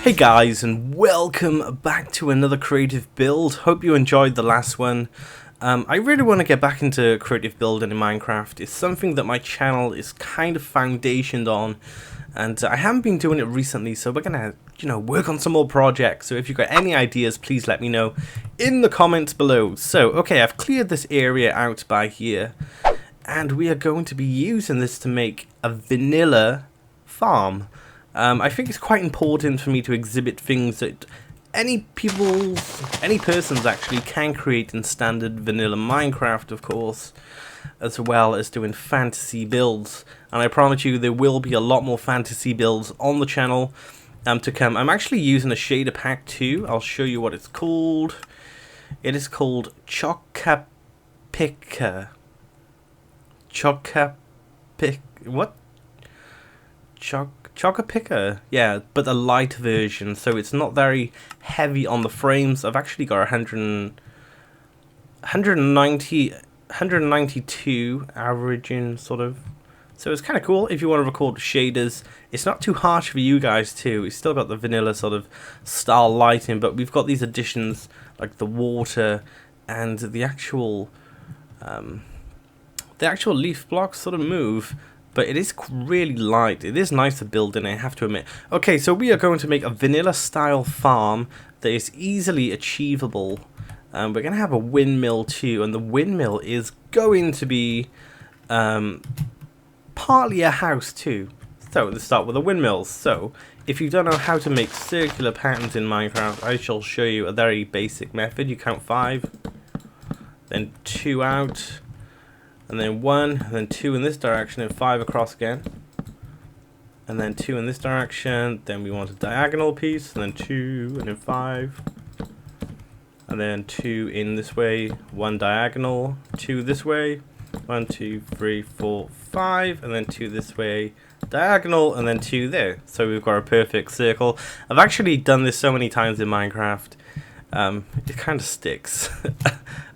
Hey guys, and welcome back to another creative build. Hope you enjoyed the last one. I really want to get back into creative building in Minecraft. It's something that my channel is kind of foundationed on, and I haven't been doing it recently, so we're gonna, work on some more projects. So if you've got any ideas, please let me know in the comments below. So, okay, I've cleared this area out by here, and we are going to be using this to make a vanilla farm. I think it's quite important for me to exhibit things that any persons actually can create in standard vanilla Minecraft, of course, as well as doing fantasy builds. And I promise you there will be a lot more fantasy builds on the channel to come. I'm actually using a shader pack too. I'll show you what it's called. It is called Chocapica. What? Chocapica, yeah, but a light version, so it's not very heavy on the frames. I've actually got 192 averaging, sort of. So it's kind of cool if you want to record shaders. It's not too harsh for you guys too. It's still got the vanilla sort of style lighting, but we've got these additions like the water and the actual leaf blocks sort of move. But it is really light. It is nice to build in, I have to admit. Okay, so we are going to make a vanilla style farm that is easily achievable. We're going to have a windmill too, and the windmill is going to be partly a house too. So let's start with the windmills. So if you don't know how to make circular patterns in Minecraft, I shall show you a very basic method. You count 5, then 2 out, and then 1, and then 2 in this direction, and 5 across again. And then 2 in this direction, then we want a diagonal piece, and then 2, and then 5. And then 2 in this way, 1 diagonal, 2 this way, 1, 2, 3, 4, 5, and then 2 this way, diagonal, and then 2 there. So we've got a perfect circle. I've actually done this so many times in Minecraft, it kind of sticks.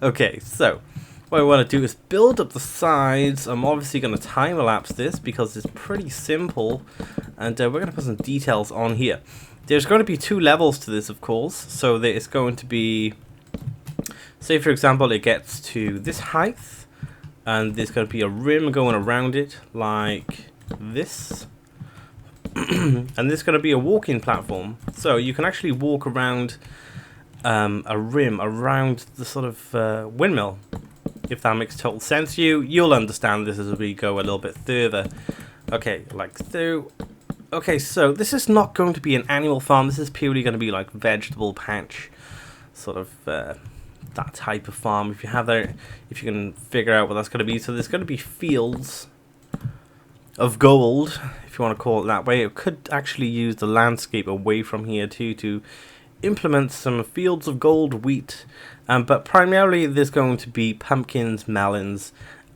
Okay, so what I want to do is build up the sides. I'm obviously going to time elapse this because it's pretty simple, and we're going to put some details on here. There's going to be 2 levels to this, of course, so there is going to be, say for example it gets to this height, and there's going to be a rim going around it like this. And there's going to be a walking platform, so you can actually walk around a rim around the sort of windmill. If that makes total sense to you, you'll understand this as we go a little bit further. Okay, like so. Okay, so this is not going to be an animal farm. This is purely going to be like vegetable patch, sort of that type of farm. If you have that, if you can figure out what that's going to be. So there's going to be fields of gold, if you want to call it that way. It could actually use the landscape away from here too to implement some fields of gold, wheat, but primarily there's going to be pumpkins, melons,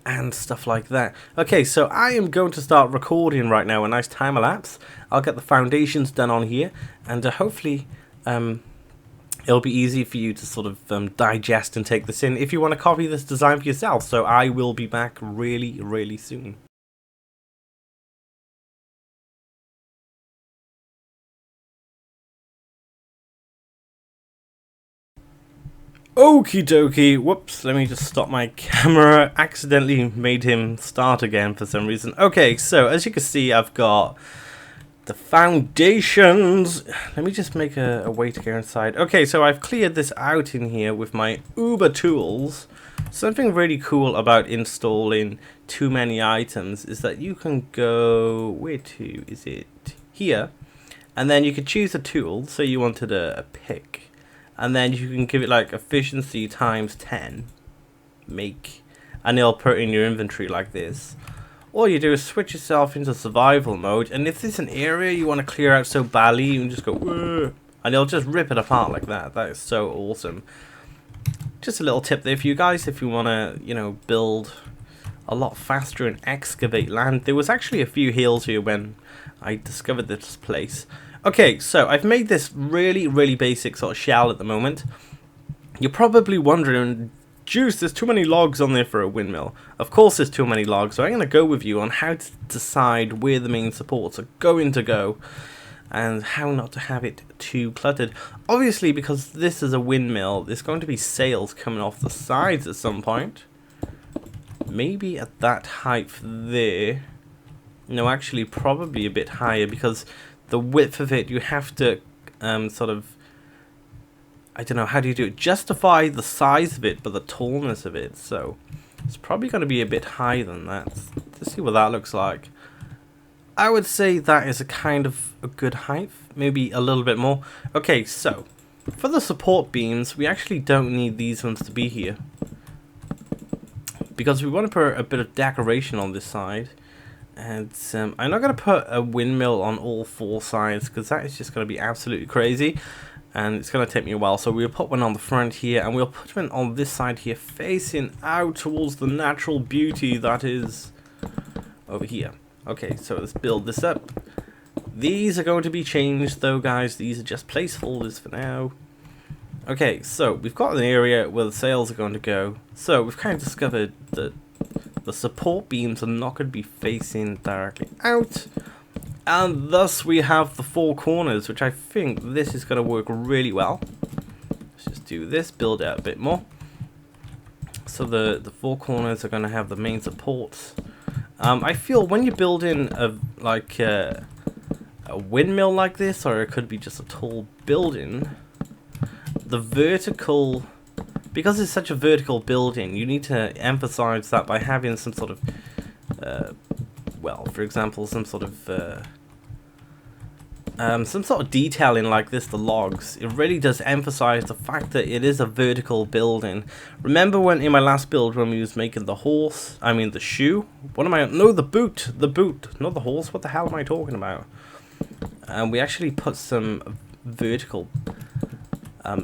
and stuff like that. Okay, so I am going to start recording right now, a nice time elapse. I'll get the foundations done on here, and hopefully it'll be easy for you to sort of digest and take this in if you want to copy this design for yourself. So I will be back really soon. Okie dokie, whoops, let me just stop my camera. Accidentally made him start again for some reason. Okay, so as you can see, I've got the foundations. Let me just make a way to go inside. Okay, so I've cleared this out in here with my Uber tools. Something really cool about installing too many items is that you can go, where to, is it here? And then you can choose a tool, so you wanted a pick. And then you can give it like efficiency times 10, make, and it'll put it in your inventory like this. All you do is switch yourself into survival mode, and if there's an area you want to clear out so badly, you can just go, whoa, and it'll just rip it apart like that. That is so awesome. Just a little tip there for you guys if you want to, build a lot faster and excavate land. There was actually a few hills here when I discovered this place. Okay, so I've made this really basic sort of shell at the moment. You're probably wondering, Juice, there's too many logs on there for a windmill. Of course there's too many logs, so I'm going to go with you on how to decide where the main supports are going to go. and how not to have it too cluttered. Obviously, because this is a windmill, there's going to be sails coming off the sides at some point. Maybe at that height there. No, actually probably a bit higher, because the width of it, you have to sort of, I don't know, how do you do it? Justify the size of it, but the tallness of it. So it's probably going to be a bit higher than that. Let's see what that looks like. I would say that is a kind of a good height, maybe a little bit more. Okay, so for the support beams, we actually don't need these ones to be here, because we want to put a bit of decoration on this side. And I'm not going to put a windmill on all 4 sides, because that is just going to be absolutely crazy. And it's going to take me a while. So we'll put one on the front here, and we'll put one on this side here, facing out towards the natural beauty that is over here. Okay, so let's build this up. These are going to be changed though, guys. These are just placeholders for now. Okay, so we've got an area where the sails are going to go. So we've kind of discovered that the support beams are not going to be facing directly out, and thus we have the 4 corners, which I think this is going to work really well. Let's just do this, build out a bit more. So the 4 corners are going to have the main supports. I feel when you build in a windmill like this, or it could be just a tall building, the vertical, because it's such a vertical building, you need to emphasize that by having some sort of, well, for example, some sort of detailing like this, the logs. It really does emphasize the fact that it is a vertical building. Remember when in my last build when we was making the horse, I mean the shoe? What am I, no, the boot, not the horse, what the hell am I talking about? And we actually put some vertical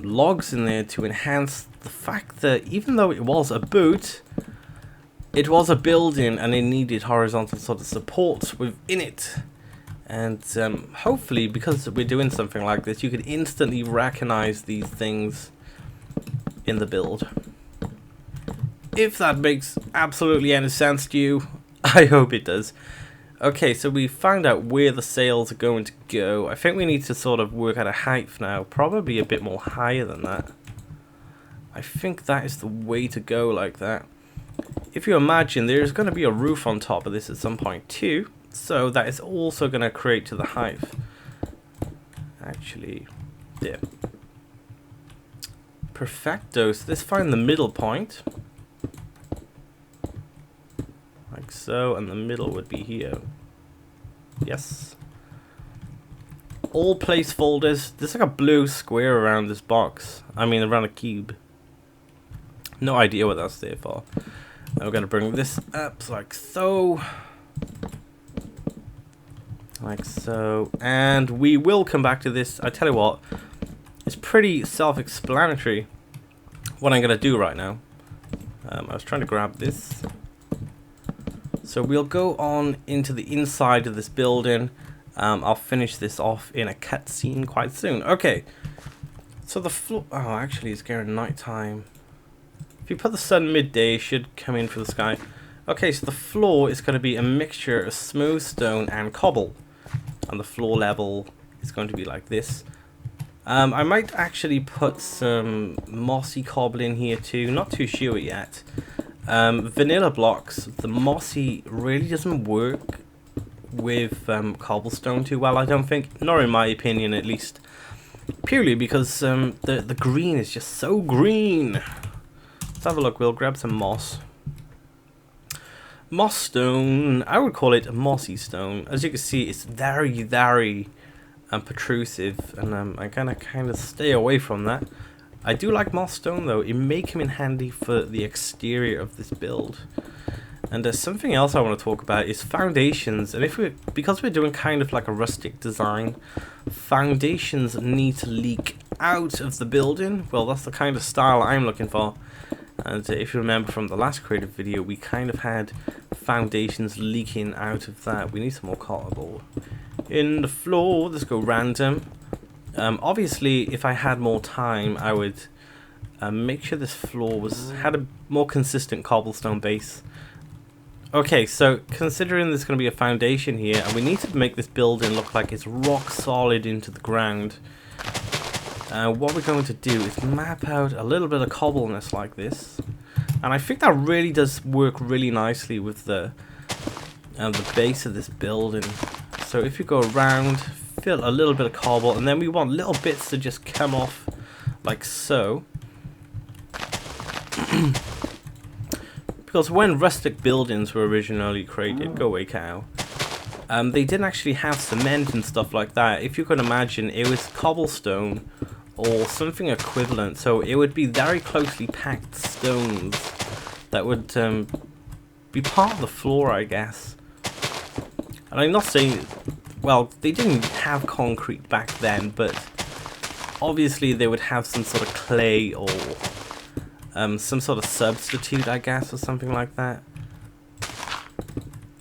logs in there to enhance the fact that even though it was a boot, it was a building and it needed horizontal sort of supports within it. And hopefully, because we're doing something like this, you can instantly recognize these things in the build. If that makes absolutely any sense to you, I hope it does. Okay, so we found out where the sails are going to go. I think we need to sort of work out a height now, probably a bit more higher than that. I think that is the way to go, like that. If you imagine, there's going to be a roof on top of this at some point too, so that is also going to create to the height. Actually, there. Perfecto. So let's find the middle point. Like so, and the middle would be here. Yes. All place folders. There's like a blue square around this box. I mean, around a cube. No idea what that's there for. And we're going to bring this up like so. Like so. And we will come back to this. I tell you what, it's pretty self-explanatory what I'm going to do right now. I was trying to grab this. So we'll go on into the inside of this building. I'll finish this off in a cutscene quite soon. Okay. So the floor... Oh, actually, it's getting nighttime. If you put the sun midday, it should come in for the sky. Okay, so the floor is going to be a mixture of smooth stone and cobble. And the floor level is going to be like this. I might actually put some mossy cobble in here too. Not too sure yet. Vanilla blocks, the mossy really doesn't work with cobblestone too well, I don't think. Nor in my opinion, at least. Purely because the green is just so green. Let's have a look. We'll grab some moss. Moss stone. I would call it a mossy stone. As you can see, it's very, very protrusive, and I'm gonna kind of stay away from that. I do like moss stone though. It may come in handy for the exterior of this build. And there's something else I want to talk about is foundations. And because we're doing kind of like a rustic design, foundations need to leak out of the building. Well, that's the kind of style I'm looking for. And if you remember from the last creative video, we kind of had foundations leaking out of that. We need some more cardboard in the floor. Let's go random. Obviously, if I had more time, I would make sure this floor had a more consistent cobblestone base. Okay, so considering there's going to be a foundation here, and we need to make this building look like it's rock solid into the ground, what we're going to do is map out a little bit of cobbleness like this. And I think that really does work really nicely with the base of this building. So if you go around, fill a little bit of cobble, and then we want little bits to just come off like so. Because when rustic buildings were originally created, go away cow, they didn't actually have cement and stuff like that. If you can imagine, it was cobblestone or something equivalent. So it would be very closely packed stones that would be part of the floor, I guess. And I'm not saying, well, they didn't have concrete back then, but obviously they would have some sort of clay or some sort of substitute, I guess, or something like that.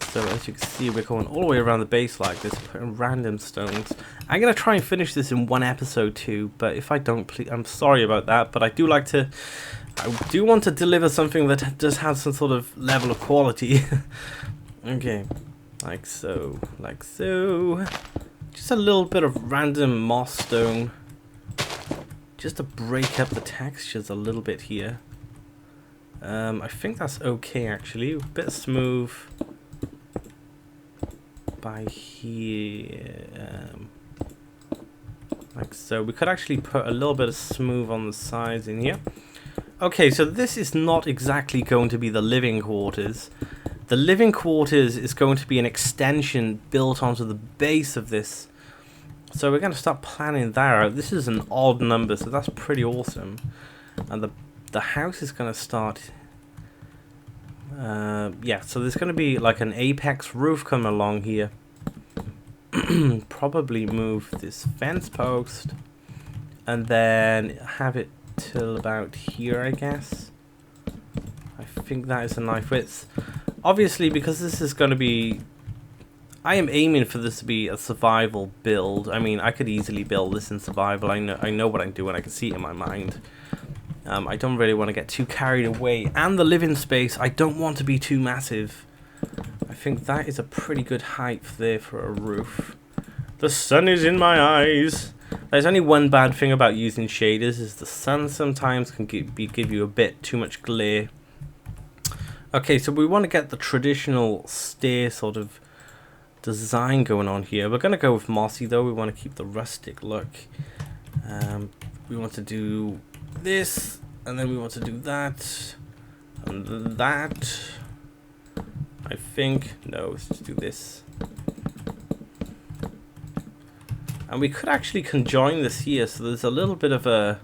So as you can see, we're going all the way around the base like this, putting random stones. I'm going to try and finish this in one episode too, but if I don't, please, I'm sorry about that, but I do want to deliver something that does have some sort of level of quality. Okay, like so, like so. Just a little bit of random moss stone, just to break up the textures a little bit here. I think that's okay actually. A bit smooth by here, like so. We could actually put a little bit of smooth on the sides in here. Okay, so this is not exactly going to be the living quarters. The living quarters is going to be an extension built onto the base of this. So we're going to start planning that out. This is an odd number, so that's pretty awesome. And the house is going to start... yeah, so there's going to be like an apex roof coming along here. Probably move this fence post. And then have it till about here, I guess. I think that is a nice width. Obviously, because this is going to be... I am aiming for this to be a survival build. I mean, I could easily build this in survival. I know what I'm doing. I can see it in my mind. I don't really want to get too carried away. And the living space, I don't want to be too massive. I think that is a pretty good height there for a roof. The sun is in my eyes. There's only one bad thing about using shaders, is the sun sometimes can give you a bit too much glare. Okay, so we want to get the traditional stair sort of design going on here. We're going to go with mossy though. We want to keep the rustic look. We want to do this, and then we want to do that, and that. I think, no, let's just do this. And we could actually conjoin this here, so there's a little bit of an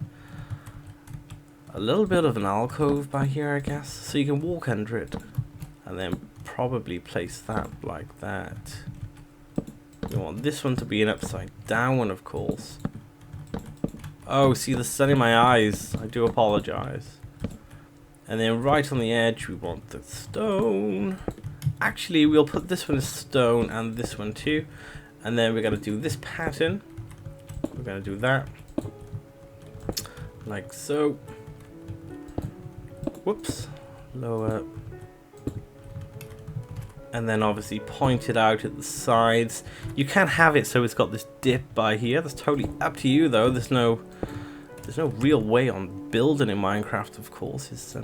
alcove by here, I guess, so you can walk under it, and then probably place that like that. We want this one to be an upside down one, of course. Oh, see the sun in my eyes. I do apologize. And then right on the edge, we want the stone. Actually, we'll put this one as stone and this one too. And then we're going to do this pattern. We're going to do that. Like so. Whoops. Lower. And then obviously point it out at the sides. You can have it so it's got this dip by here. That's totally up to you though. There's no real way on building in Minecraft, of course. It's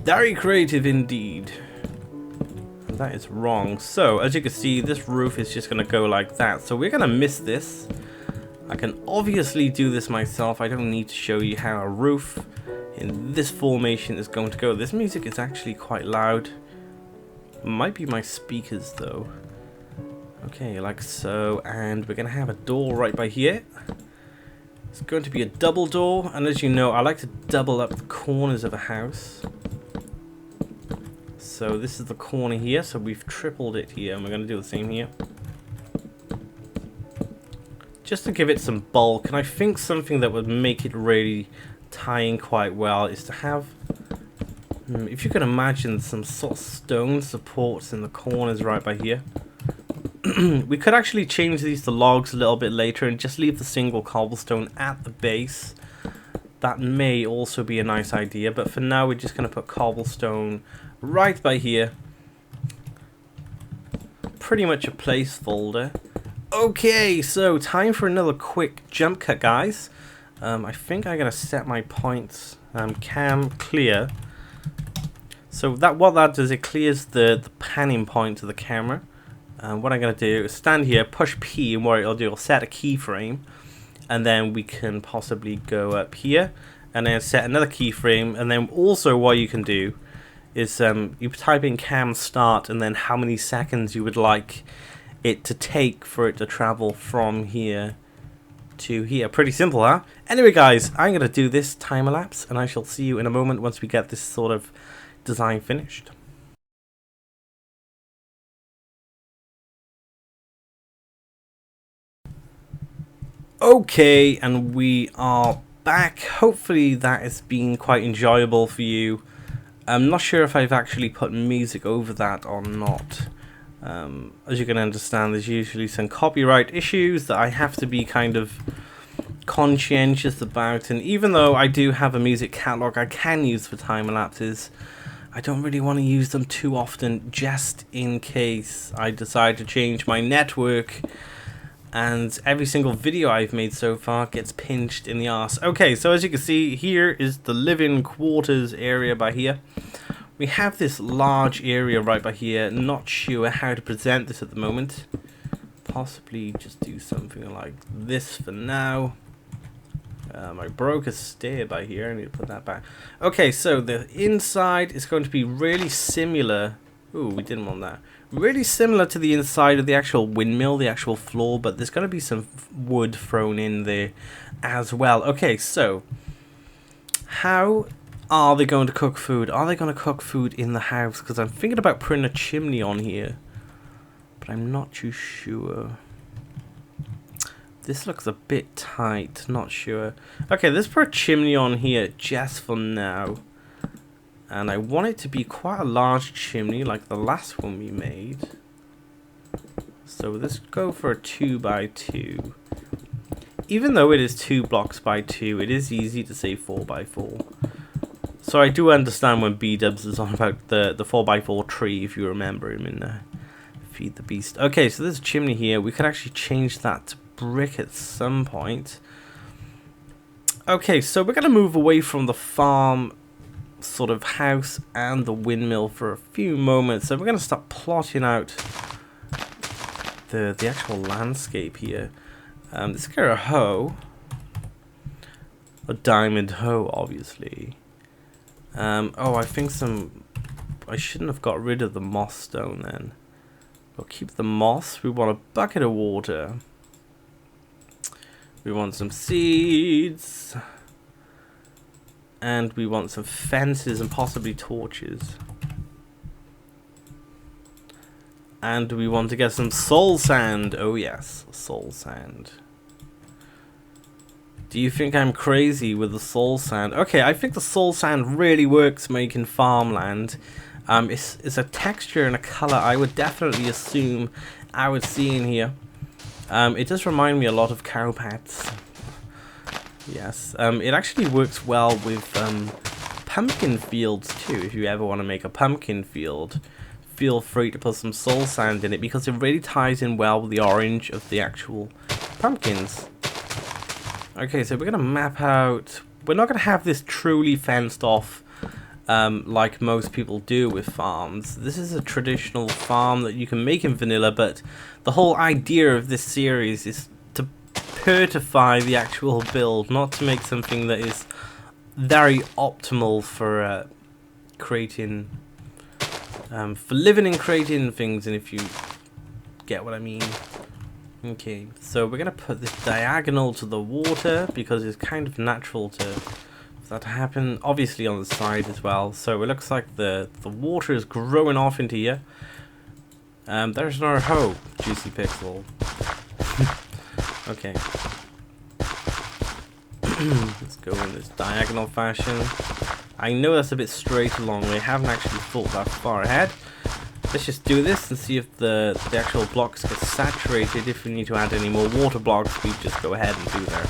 very creative indeed. And that is wrong. So as you can see, this roof is just gonna go like that. So we're gonna miss this. I can obviously do this myself. I don't need to show you how a roof in this formation is going to go. This music is actually quite loud. Might be my speakers though. Okay, like so, and we're gonna have a door right by here. It's going to be a double door, and as you know, I like to double up the corners of a house. So this is the corner here, so we've tripled it here, and we're gonna do the same here. Just to give it some bulk, and I think something that would make it really tie in quite well is to have, if you can imagine, some sort of stone supports in the corners right by here. We could actually change these to logs a little bit later and just leave the single cobblestone at the base. that may also be a nice idea, but for now we're just going to put cobblestone right by here. Pretty much a placeholder. Okay, so time for another quick jump cut, guys. I think I gotta set my points. Cam clear. So what that does, it clears the panning point of the camera. What I'm gonna do is stand here, push P, and what it'll do, it'll set a keyframe, and then we can possibly go up here, and then set another keyframe, and then also what you can do is you type in cam start, and then how many seconds you would like it to take for it to travel from here to here. Pretty simple, huh? Anyway, guys, I'm going to do this timer lapse, and I shall see you in a moment once we get this sort of design finished. Okay, and we are back. Hopefully that has been quite enjoyable for you. I'm not sure if I've actually put music over that or not. As you can understand, there's usually some copyright issues that I have to be kind of conscientious about, and even though I do have a music catalog I can use for time lapses, I don't really want to use them too often, just in case I decide to change my network and every single video I've made so far gets pinched in the arse. Okay, so as you can see, here is the living quarters area by here. We have this large area right by here. Not sure how to present this at the moment. Possibly just do something like this for now. I broke a stair by here. I need to put that back. Okay, so the inside is going to be really similar. Ooh, we didn't want that. Really similar to the inside of the actual windmill, the actual floor, but there's going to be some wood thrown in there as well. Okay, so how are they going to cook food? Are they going to cook food in the house? Because I'm thinking about putting a chimney on here, but I'm not too sure. This looks a bit tight, not sure. Okay, let's put a chimney on here just for now. And I want it to be quite a large chimney like the last one we made. So let's go for a 2x2. Even though it is 2 blocks by 2, it is easy to say 4x4. So I do understand when Bdubs is on about the 4x4 tree, if you remember him in Feed the Beast. Okay, so there's a chimney here. We could actually change that to brick at some point. Okay, so we're going to move away from the farm sort of house and the windmill for a few moments. So we're going to start plotting out the actual landscape here. Let's get a hoe. A diamond hoe, obviously. Oh, I think I shouldn't have got rid of the moss stone then. We'll keep the moss. We want a bucket of water. We want some seeds. And we want some fences and possibly torches. And we want to get some soul sand. Oh yes, soul sand. Do you think I'm crazy with the soul sand? Okay, I think the soul sand really works making farmland. It's a texture and a color I would definitely assume I would see in here. It does remind me a lot of cow pads. Yes, it actually works well with pumpkin fields too. If you ever want to make a pumpkin field, feel free to put some soul sand in it because it really ties in well with the orange of the actual pumpkins. Okay, so we're going to map out. We're not going to have this truly fenced off like most people do with farms. This is a traditional farm that you can make in vanilla, but the whole idea of this series is to purify the actual build, not to make something that is very optimal for creating, for living and creating things, and if you get what I mean. Okay, so we're going to put this diagonal to the water because it's kind of natural for that to happen. Obviously on the side as well. So it looks like the water is growing off into here. There's another hoe, juicy pixel. Okay. Let's go in this diagonal fashion. I know that's a bit straight along. We haven't actually thought that far ahead. Let's just do this and see if the actual blocks get saturated. If we need to add any more water blocks, we just go ahead and do that.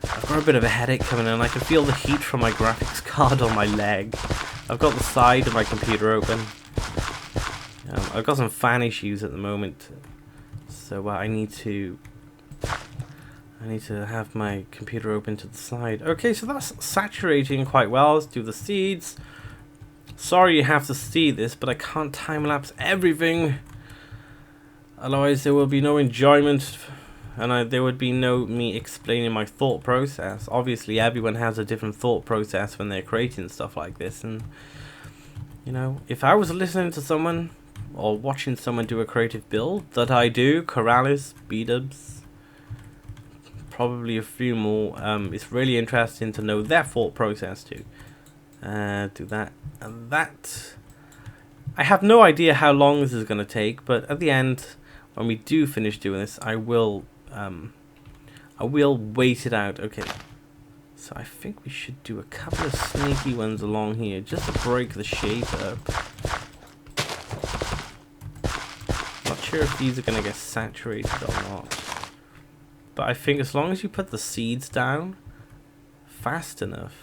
Of a bit of a headache coming in. I can feel the heat from my graphics card on my leg. I've got the side of my computer open. I've got some fan issues at the moment, so I need to have my computer open to the side. Okay, so that's saturating quite well. Let's do the seeds. Sorry you have to see this, but I can't time-lapse everything. Otherwise there will be no enjoyment, and there would be no me explaining my thought process. Obviously everyone has a different thought process when they're creating stuff like this, and you know, if I was listening to someone or watching someone do a creative build that I do, keralis, Bdubs, probably a few more, it's really interesting to know their thought process too. Do that and that. I have no idea how long this is going to take, but at the end, when we do finish doing this, I will wait it out. Okay, so I think we should do a couple of sneaky ones along here just to break the shape up. Not sure if these are going to get saturated or not, but I think as long as you put the seeds down fast enough,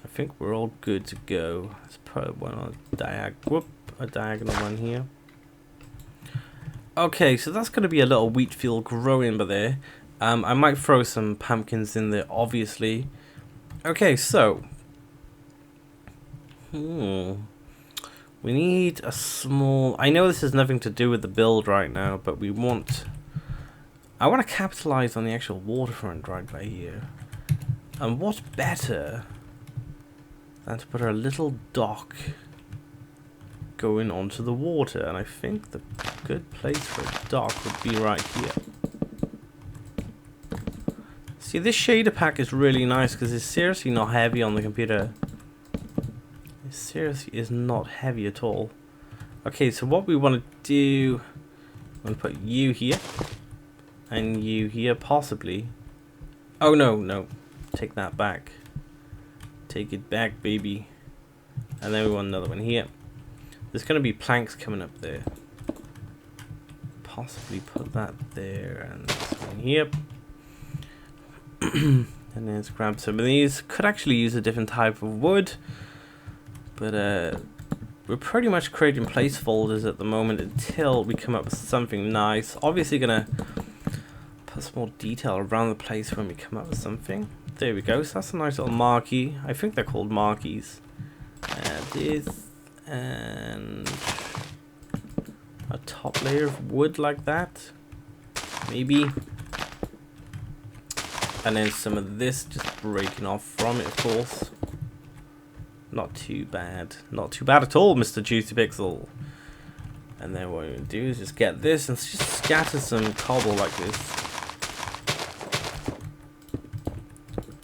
I think we're all good to go. Let's put one on a diagonal one here. Okay, so that's going to be a little wheat field growing by there. I might throw some pumpkins in there, obviously. Okay, so we need a small. I know this has nothing to do with the build right now, but I want to capitalize on the actual waterfront right by here. And what's better than to put a little dock going onto the water? And I think the good place for a dock would be right here. See, this shader pack is really nice because it's seriously not heavy on the computer. It seriously is not heavy at all. Okay, so what we want to do, I'm going to put you here and you here possibly. Oh no, take that back. Take it back, baby. And then we want another one here. There's going to be planks coming up there. Possibly put that there and this one here. And then let's grab some of these. Could actually use a different type of wood, but we're pretty much creating placeholders at the moment until we come up with something nice. Obviously gonna put some more detail around the place when we come up with something. There we go. So that's a nice little marquee. I think they're called marquees. This and a top layer of wood like that, maybe. And then some of this just breaking off from it, of course. Not too bad. Not too bad at all, Mr. Juicy Pixel. And then what we're going to do is just get this and just scatter some cobble like this.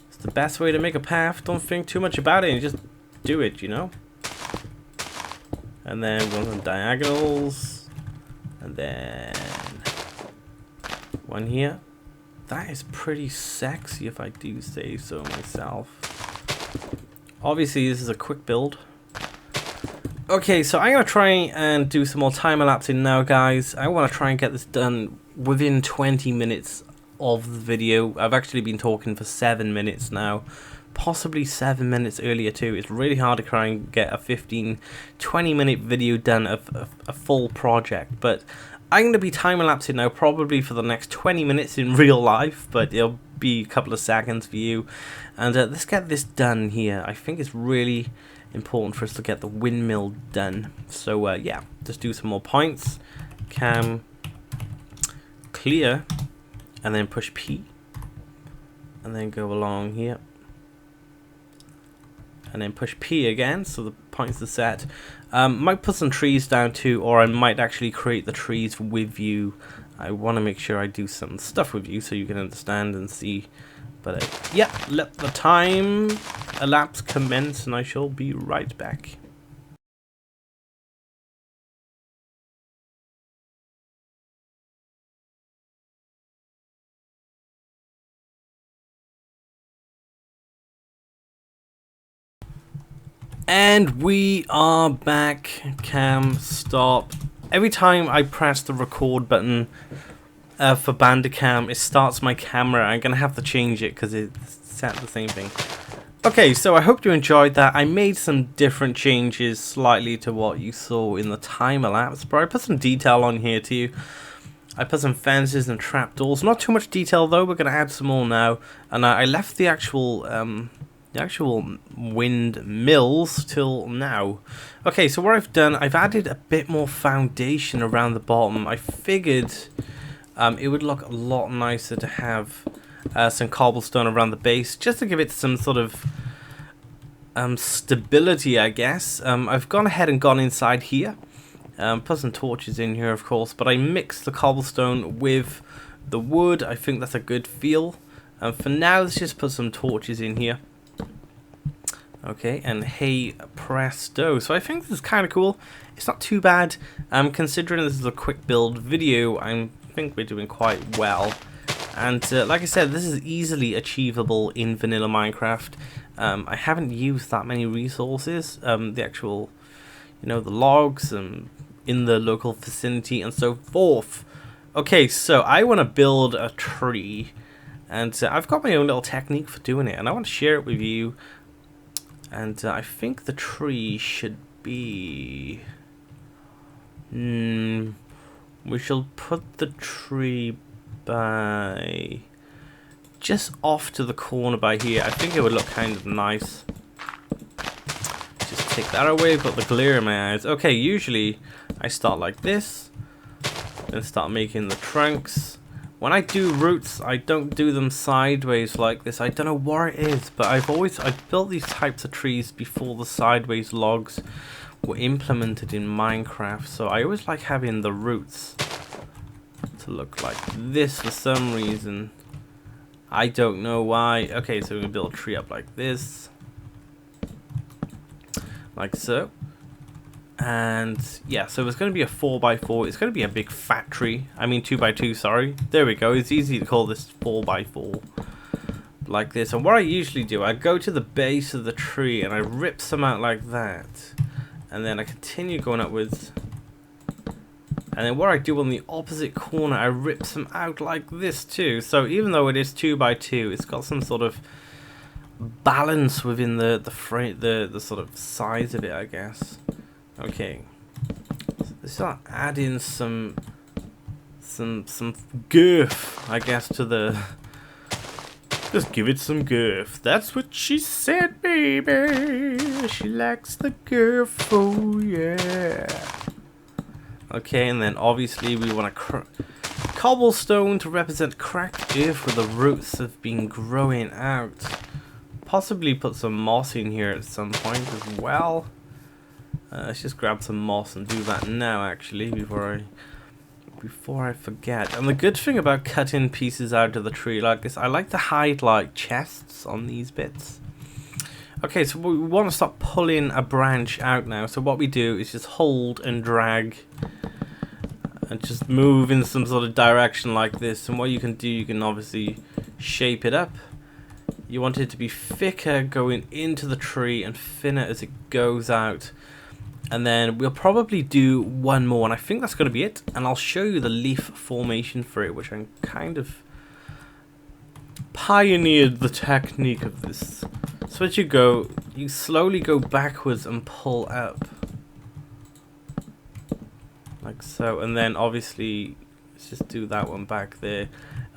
It's the best way to make a path. Don't think too much about it and just do it, you know. And then we're going to diagonals. And then one here. That is pretty sexy if I do say so myself. Obviously this is a quick build. Okay, so I'm going to try and do some more time elapsing now, guys. I want to try and get this done within 20 minutes of the video. I've actually been talking for 7 minutes now. Possibly 7 minutes earlier too. It's really hard to try and get a 15-20 minute video done of a full project, but I'm going to be time-elapsing now probably for the next 20 minutes in real life, but it'll be a couple of seconds for you. And let's get this done here. I think it's really important for us to get the windmill done. So yeah, just do some more points. Cam, clear, and then push P. And then go along here. And then push P again, so the points are set. Might put some trees down too, or I might actually create the trees with you. I want to make sure I do some stuff with you so you can understand and see. But yeah, let the time elapse commence and I shall be right back. And we are back. Cam, stop. Every time I press the record button, for Bandicam, it starts my camera. I'm gonna have to change it because it's set the same thing. Okay, so I hope you enjoyed that. I made some different changes slightly to what you saw in the time elapse, but I put some detail on here too. I put some fences and trapdoors. Not too much detail though. We're gonna add some more now, and I left the actual windmills till now. Okay, so what I've done, I've added a bit more foundation around the bottom. I figured it would look a lot nicer to have some cobblestone around the base, just to give it some sort of stability, I guess. I've gone ahead and gone inside here. Put some torches in here, of course, but I mixed the cobblestone with the wood. I think that's a good feel. For now, let's just put some torches in here. Okay, and hey presto. So I think this is kind of cool. It's not too bad. Considering this is a quick build video, I think we're doing quite well. And like I said, this is easily achievable in vanilla Minecraft. I haven't used that many resources. The actual, you know, the logs and in the local vicinity and so forth. Okay, so I want to build a tree, and I've got my own little technique for doing it, and I want to share it with you. And I think the tree should be... we shall put the tree by... just off to the corner by here. I think it would look kind of nice. Just take that away, got the glare in my eyes. Okay, usually I start like this, then start making the trunks. When I do roots, I don't do them sideways like this. I don't know what it is, but I've built these types of trees before the sideways logs were implemented in Minecraft. So I always like having the roots to look like this for some reason. I don't know why. Okay, so we're gonna build a tree up like this. Like so. And yeah, so it's going to be a 4x4. It's going to be a big fat tree. I mean 2x2, sorry. There we go. It's easy to call this 4x4. Like this. And what I usually do, I go to the base of the tree and I rip some out like that. And then I continue going upwards. And then what I do on the opposite corner, I rip some out like this too. So even though it is 2x2, it's got some sort of balance within the sort of size of it, I guess. Okay, so let's start adding some girth, I guess, to the... Just give it some girth. That's what she said, baby. She likes the girth, oh yeah. Okay, and then obviously we want a cobblestone to represent cracked earth where the roots have been growing out. Possibly put some moss in here at some point as well. Let's just grab some moss and do that now, actually, before I forget. And the good thing about cutting pieces out of the tree like this, I like to hide like chests on these bits. Okay, so we want to start pulling a branch out now. So what we do is just hold and drag and just move in some sort of direction like this. And what you can do, you can obviously shape it up. You want it to be thicker going into the tree and thinner as it goes out. And then we'll probably do one more, and I think that's going to be it. And I'll show you the leaf formation for it, which I kind of pioneered the technique of this. So as you go, you slowly go backwards and pull up. Like so. And then obviously, let's just do that one back there.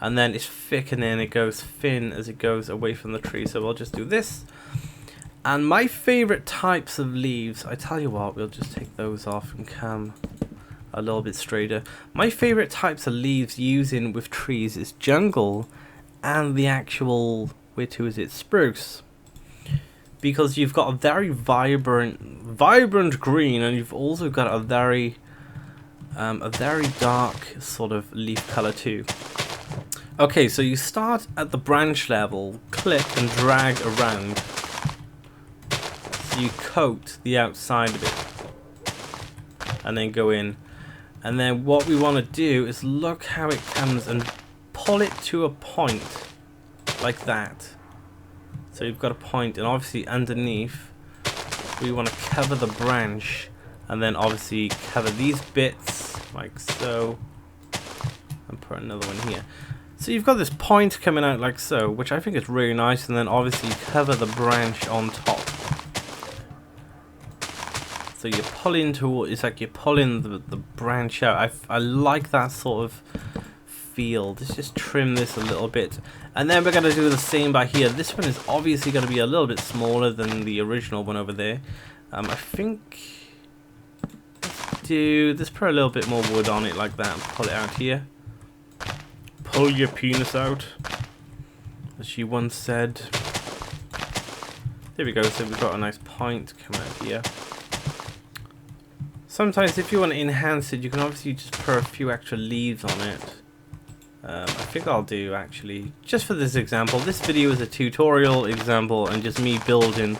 And then it's thick, and then it goes thin as it goes away from the tree. So we'll just do this. And my favorite types of leaves, I tell you what, we'll just take those off and come a little bit straighter. My favorite types of leaves using with trees is jungle and the actual, which is it, spruce. Because you've got a very vibrant green, and you've also got a very dark sort of leaf color too. Okay, so you start at the branch level, click and drag around. You coat the outside of it and then go in, and then what we want to do is look how it comes and pull it to a point like that. So you've got a point, and obviously underneath we want to cover the branch, and then obviously cover these bits like so. and put another one here. So you've got this point coming out like so, which I think is really nice, and then obviously cover the branch on top. So you're pulling toward, it's like you're pulling the branch out. I like that sort of feel. Let's just trim this a little bit. And then we're going to do the same by here. This one is obviously going to be a little bit smaller than the original one over there. I think, let's put a little bit more wood on it like that and pull it out here. Pull your penis out, as she once said. There we go, so we've got a nice point coming out here. Sometimes if you want to enhance it, you can obviously just put a few extra leaves on it. I think I'll do, actually, just for this example. This video is a tutorial example and just me building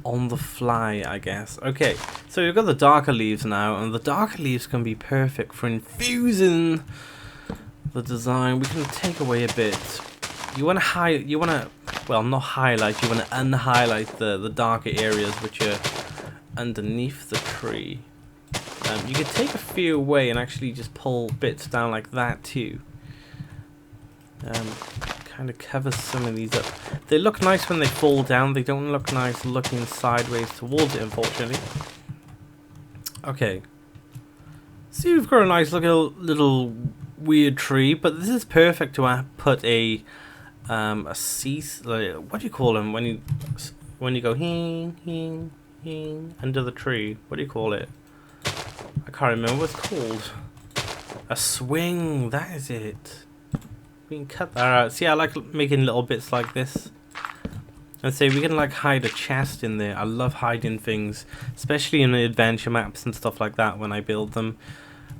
on the fly, I guess. Okay, so we've got the darker leaves now, and the darker leaves can be perfect for infusing the design. We can take away a bit. You want to well, not highlight, you want to unhighlight the darker areas which are underneath the tree. You could take a few away and actually just pull bits down like that too. Kind of covers some of these up. They look nice when they fall down. They don't look nice looking sideways towards it, unfortunately. Okay. See, we've got a nice little weird tree, but this is perfect to put a cease. Like, what do you call them when you go hing under the tree? What do you call it? I can't remember what it's called. A swing. That is it. We can cut that out. See, I like making little bits like this. And say we can like hide a chest in there. I love hiding things, especially in adventure maps and stuff like that when I build them.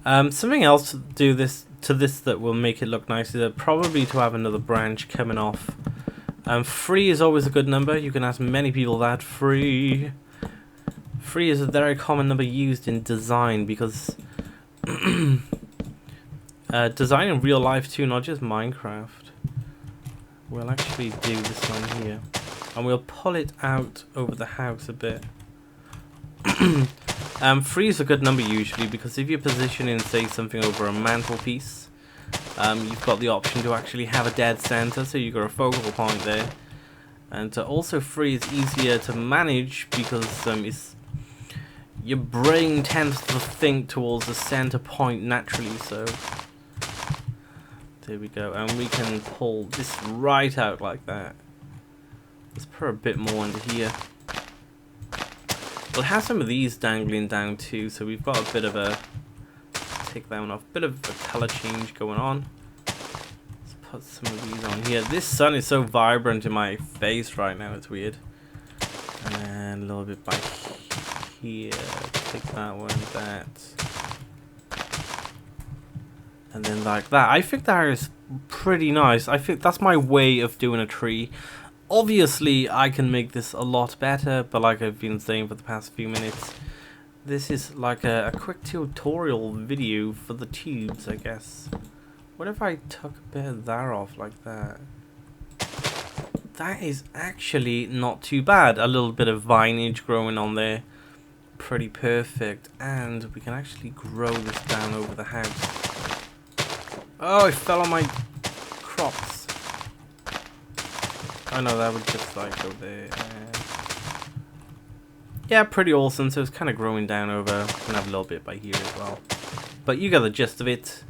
Something else to do to this that will make it look nice is probably to have another branch coming off. 3 is always a good number. You can ask many people that. 3 is a very common number used in design because design in real life too, not just Minecraft. We'll actually do this one here, and we'll pull it out over the house a bit. 3 is a good number usually because if you're positioning, say, something over a mantelpiece, you've got the option to actually have a dead center, so you've got a focal point there. And also 3 is easier to manage because your brain tends to think towards the center point naturally, so there we go. And we can pull this right out like that. Let's put a bit more under here. We'll have some of these dangling down too, so we've got a bit of a, take that one off, bit of a color change going on. Let's put some of these on here. This sun is so vibrant in my face right now, it's weird. And a little bit by here, take that one, that. And then like that. I think that is pretty nice. I think that's my way of doing a tree. Obviously, I can make this a lot better, but like I've been saying for the past few minutes, this is like a quick tutorial video for the tubes, I guess. What if I took a bit of that off like that? That is actually not too bad. A little bit of vinage growing on there. Pretty perfect. And we can actually grow this down over the house. Oh, it fell on my crops. Oh no, that would just like go there. Yeah, pretty awesome. So it's kind of growing down over. We can have a little bit by here as well. But you got the gist of it.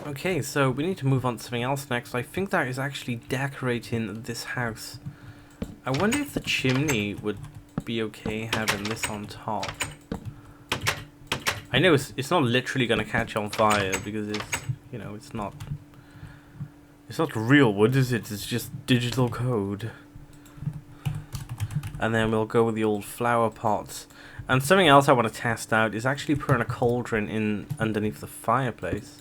Okay, so we need to move on to something else next. I think that is actually decorating this house. I wonder if the chimney would be okay having this on top. I know it's not literally going to catch on fire because it's, you know, it's not real wood, is it? It's just digital code. And then we'll go with the old flower pots. And something else I want to test out is actually putting a cauldron in underneath the fireplace.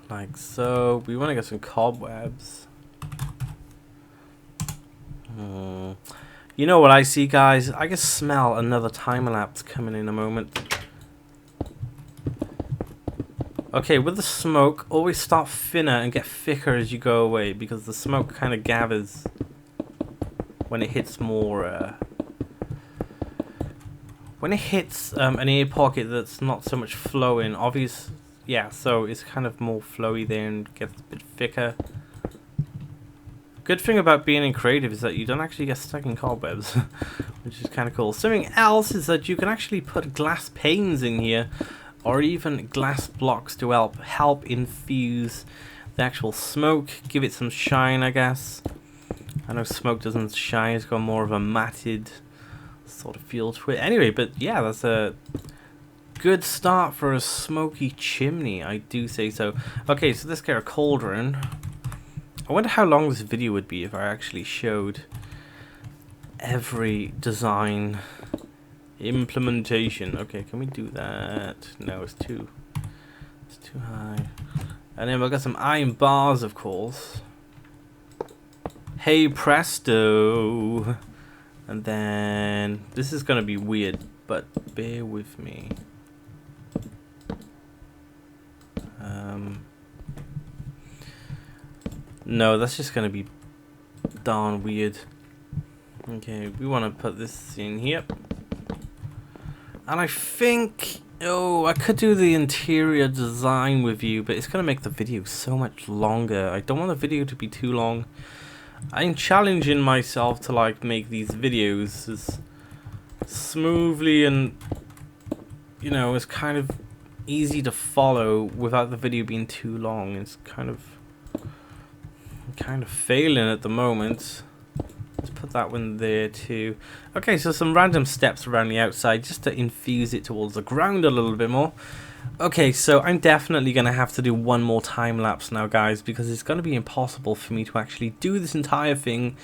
Like so. We want to get some cobwebs. You know what I see, guys? I can smell another time lapse coming in a moment. Okay, with the smoke, always start thinner and get thicker as you go away because the smoke kind of gathers when it hits more. when it hits an air pocket that's not so much flowing, yeah, so it's kind of more flowy there and gets a bit thicker. Good thing about being in creative is that you don't actually get stuck in cobwebs, which is kind of cool. Something else is that you can actually put glass panes in here, or even glass blocks to help infuse the actual smoke, give it some shine, I guess. I know smoke doesn't shine, it's got more of a matted sort of feel to it. Anyway, but yeah, that's a good start for a smoky chimney, I do say so. Okay, so let's get a cauldron. I wonder how long this video would be if I actually showed every design implementation. Okay, can we do that? No, it's too high. And then we've got some iron bars, of course. Hey presto! And then this is gonna be weird, but bear with me. No, that's just gonna be darn weird. Okay, we want to put this in here. And I think, oh, I could do the interior design with you, but it's gonna make the video so much longer. I don't want the video to be too long. I'm challenging myself to like make these videos as smoothly and, you know, as kind of easy to follow without the video being too long. It's kind of failing at the moment. Let's put that one there too. Okay, so some random steps around the outside just to infuse it towards the ground a little bit more. Okay, so I'm definitely going to have to do one more time lapse now, guys, because it's going to be impossible for me to actually do this entire thing.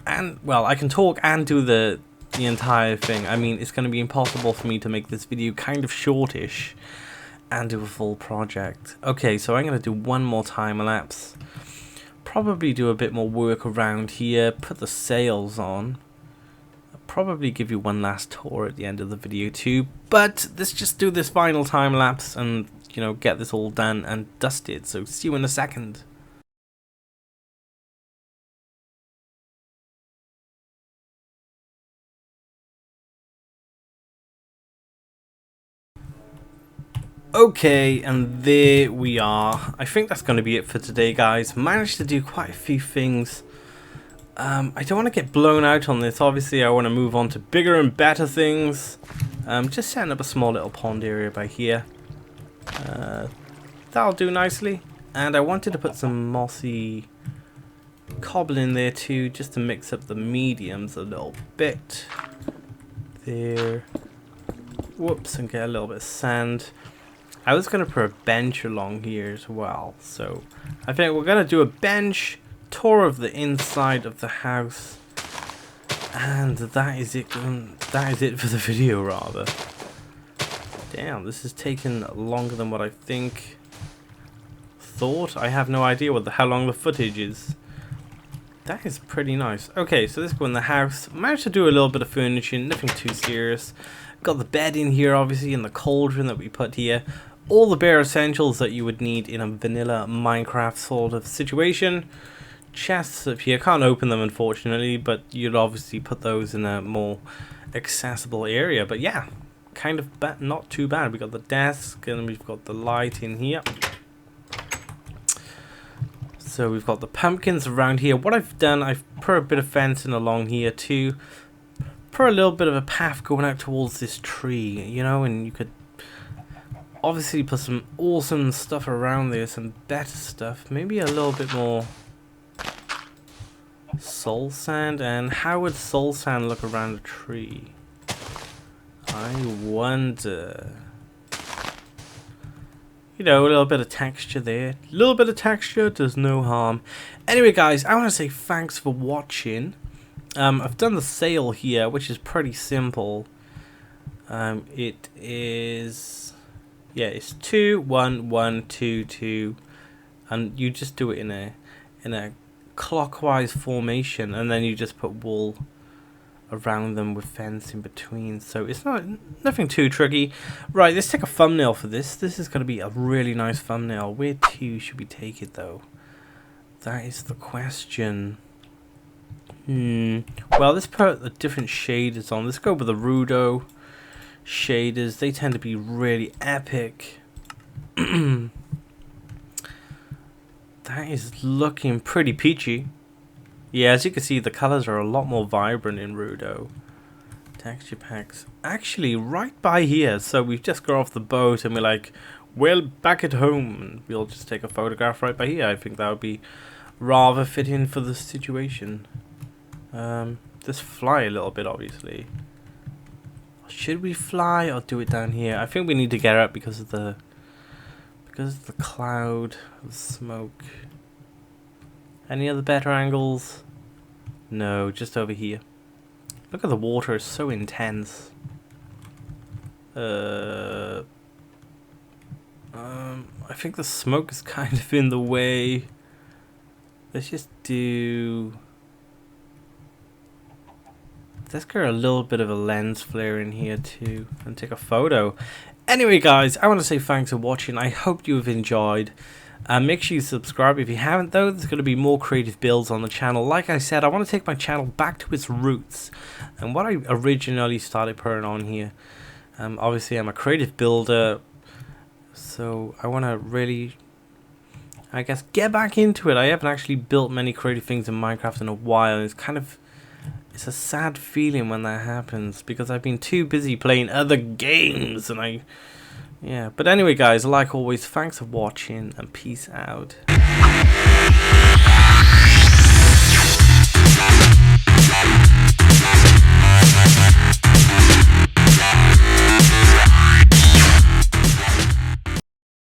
And, well, I can talk and do the entire thing. I mean, it's going to be impossible for me to make this video kind of shortish and do a full project. Okay, so I'm going to do one more time lapse. Probably do a bit more work around here, put the sails on. I'll probably give you one last tour at the end of the video too, but let's just do this final time lapse and, you know, get this all done and dusted. So see you in a second. Okay, and there we are. I think that's going to be it for today, guys. Managed to do quite a few things. I don't want to get blown out on this. Obviously, I want to move on to bigger and better things. Just setting up a small little pond area by here. That'll do nicely. And I wanted to put some mossy cobble in there too, just to mix up the mediums a little bit. There. Whoops, and get a little bit of sand. I was going to put a bench along here as well, so I think we're going to do a bench, tour of the inside of the house, and that is it. That is it for the video, rather. Damn, this has taken longer than what I thought. I have no idea how long the footage is. That is pretty nice. Okay, so let's go in the house. Managed to do a little bit of furnishing, nothing too serious. Got the bed in here, obviously, and the cauldron that we put here. All the bare essentials that you would need in a vanilla Minecraft sort of situation. Chests up here, can't open them unfortunately, but you'd obviously put those in a more accessible area. But yeah, kind of not too bad. We got the desk and we've got the light in here. So we've got the pumpkins around here. What I've done, I've put a bit of fencing along here too. Put a little bit of a path going out towards this tree, you know, and you could obviously put some awesome stuff around there, some better stuff. Maybe a little bit more soul sand. And how would soul sand look around a tree? I wonder. You know, a little bit of texture there. A little bit of texture does no harm. Anyway, guys, I want to say thanks for watching. I've done the sail here, which is pretty simple. It is, yeah, it's 2 1 1 2 2, and you just do it in a clockwise formation, and then you just put wool around them with fence in between. So it's nothing too tricky. Right, let's take a thumbnail for this. This is going to be a really nice thumbnail. Where to should we take it though? That is the question. Well, let's put the different shaders on. Let's go with the Rudo shaders. They tend to be really epic. That is looking pretty peachy. Yeah, as you can see, the colors are a lot more vibrant in Rudo. Texture packs. Actually, right by here. So we've just got off the boat and we're like, well, back at home. And we'll just take a photograph right by here. I think that would be rather fitting for the situation. Just fly a little bit, obviously. Should we fly or do it down here? I think we need to get up because of the cloud, the smoke. Any other better angles? No, just over here. Look at the water, it's so intense. I think the smoke is kind of in the way. Let's just do... Let's get a little bit of a lens flare in here too and take a photo. Anyway guys, I want to say thanks for watching. I hope you have enjoyed. Make sure you subscribe if you haven't though. There's going to be more creative builds on the channel. Like I said, I want to take my channel back to its roots and what I originally started putting on here. Obviously I'm a creative builder, so I want to really, I guess, get back into it. I haven't actually built many creative things in Minecraft in a while. It's a sad feeling when that happens because I've been too busy playing other games and yeah. But anyway guys, like always, thanks for watching and peace out.